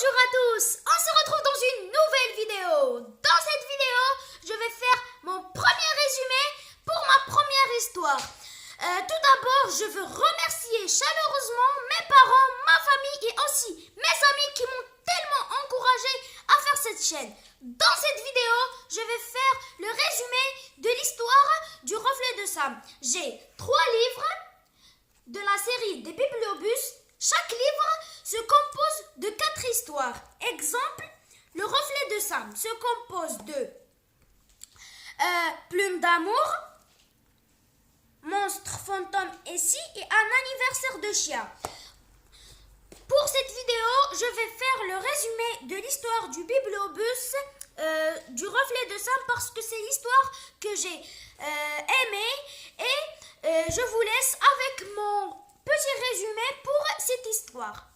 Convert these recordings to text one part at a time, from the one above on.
Bonjour à tous, on se retrouve dans une nouvelle vidéo. Dans cette vidéo, je vais faire mon premier résumé pour ma première histoire. Tout d'abord, je veux remercier chaleureusement mes parents, ma famille et aussi mes amis qui m'ont tellement encouragé à faire cette chaîne. Dans cette vidéo, je vais faire le résumé de l'histoire du reflet de Sam. J'ai 3 livres de la série des Bibliobus. Chaque livre se compose de 4 histoires. Exemple, le reflet de Sam se compose de Plume d'amour, Monstre, fantôme et si et un anniversaire de chien. Pour cette vidéo, je vais faire le résumé de l'histoire du Bibliobus du reflet de Sam parce que c'est l'histoire que j'ai aimée et je vous laisse avec mon petit résumé pour cette histoire.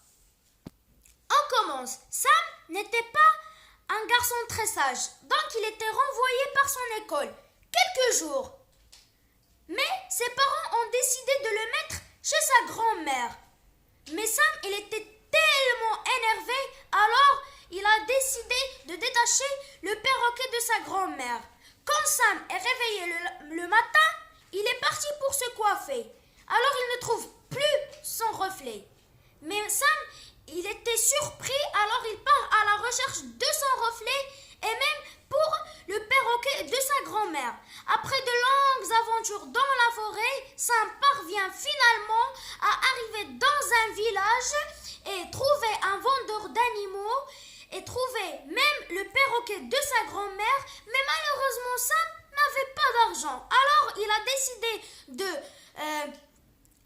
On commence. Sam n'était pas un garçon très sage, donc il était renvoyé par son école quelques jours. Mais ses parents ont décidé de le mettre chez sa grand-mère. Mais Sam, il était tellement énervé, alors il a décidé de détacher le perroquet de sa grand-mère. Quand Sam est réveillé le matin, il est parti pour se coiffer. Alors il ne trouve plus son reflet. Mais Sam, il était surpris, alors il part à la recherche de son reflet et même pour le perroquet de sa grand-mère. Après de longues aventures dans la forêt, Sam parvient finalement à arriver dans un village et trouver un vendeur d'animaux et trouver même le perroquet de sa grand-mère. Mais malheureusement, Sam n'avait pas d'argent. Alors il a décidé de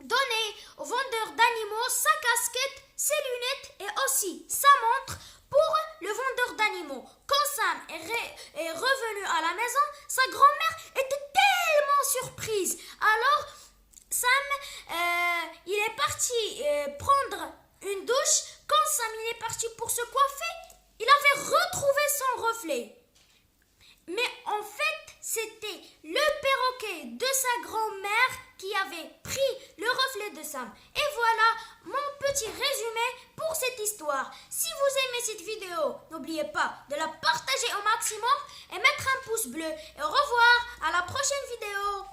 donner au vendeur d'animaux sa casquette, ses lunettes et aussi sa montre pour le vendeur d'animaux. Quand Sam est revenu à la maison, sa grand-mère était tellement surprise. Alors Sam, il est parti prendre une douche. Quand Sam il est parti pour se coiffer, il avait retrouvé son reflet. Mais en fait, c'était le perroquet de sa grand-mère qui avait pris le reflet de Sam. Et voilà mon petit résumé pour cette histoire. Si vous aimez cette vidéo, n'oubliez pas de la partager au maximum et mettre un pouce bleu. Et au revoir, à la prochaine vidéo.